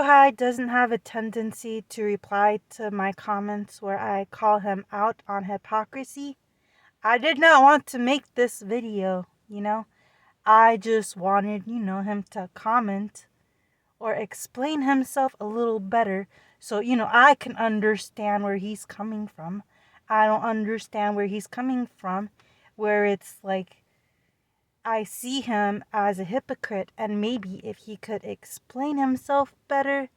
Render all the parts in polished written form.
High doesn't have a tendency to reply to my comments where I call him out on hypocrisy. I did not want to make this video, I just wanted, him to comment or explain himself a little better so, I can understand where he's coming from. I don't understand where he's coming from, where it's like I see him as a hypocrite, and maybe if he could explain himself better,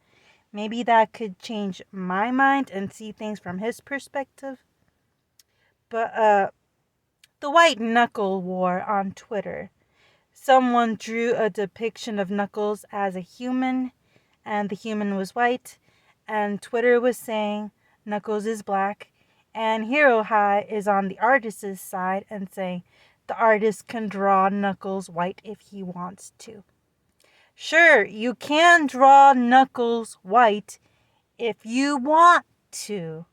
maybe that could change my mind and see things from his perspective. But the white knuckle war on Twitter. Someone drew a depiction of Knuckles as a human, and the human was white, and Twitter was saying Knuckles is black, and Hero High is on the artist's side and saying the artist can draw Knuckles white if he wants to. Sure, you can draw Knuckles white if you want to,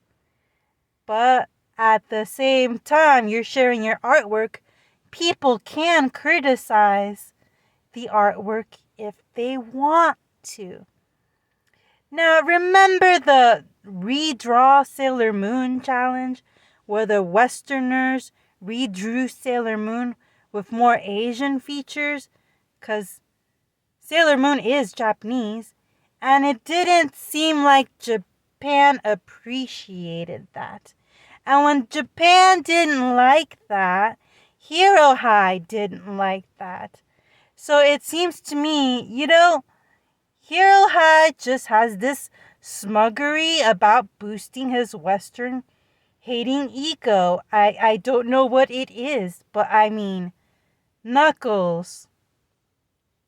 but at the same time you're sharing your artwork, people can criticize the artwork if they want to. Now, remember the redraw Sailor Moon challenge, where the Westerners redrew Sailor Moon with more Asian features? Because Sailor Moon is Japanese, and it didn't seem like Japan appreciated that. And when Japan didn't like that, Hero High didn't like that. So it seems to me, Hero High just has this smuggery about boosting his Western hating ego. I don't know what it is, but I mean, Knuckles,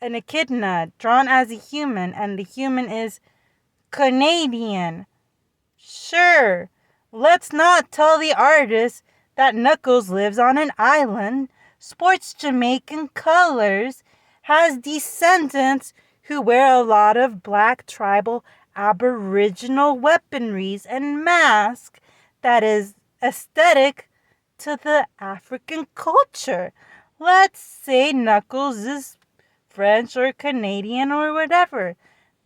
an echidna drawn as a human, and the human is Canadian. Sure, let's not tell the artist that Knuckles lives on an island, sports Jamaican colors, has descendants who wear a lot of black tribal aboriginal weaponries and masks that is aesthetic to the African culture. Let's say Knuckles is French or Canadian or whatever.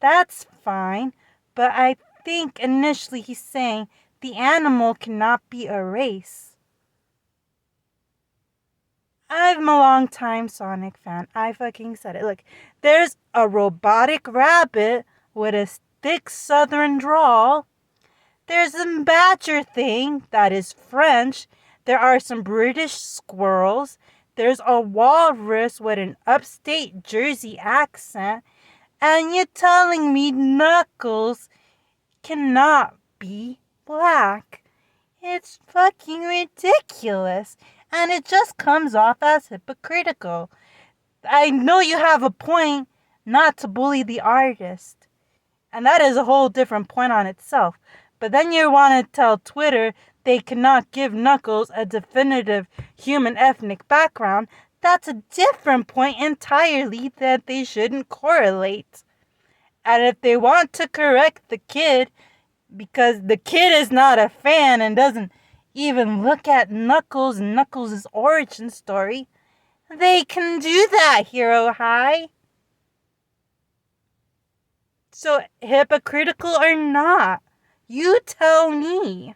That's fine, but I think initially he's saying the animal cannot be a race. I'm a long time Sonic fan. I fucking said it. Look, there's a robotic rabbit with a thick southern drawl. There's a badger thing that is French. There are some British squirrels. There's a walrus with an upstate Jersey accent. And you're telling me Knuckles cannot be black? It's fucking ridiculous. And it just comes off as hypocritical. I know you have a point not to bully the artist. And that is a whole different point on itself. But then you want to tell Twitter they cannot give Knuckles a definitive human ethnic background. That's a different point entirely that they shouldn't correlate. And if they want to correct the kid, because the kid is not a fan and doesn't even look at Knuckles and Knuckles' origin story, they can do that, Hero High. So, hypocritical or not, you tell me.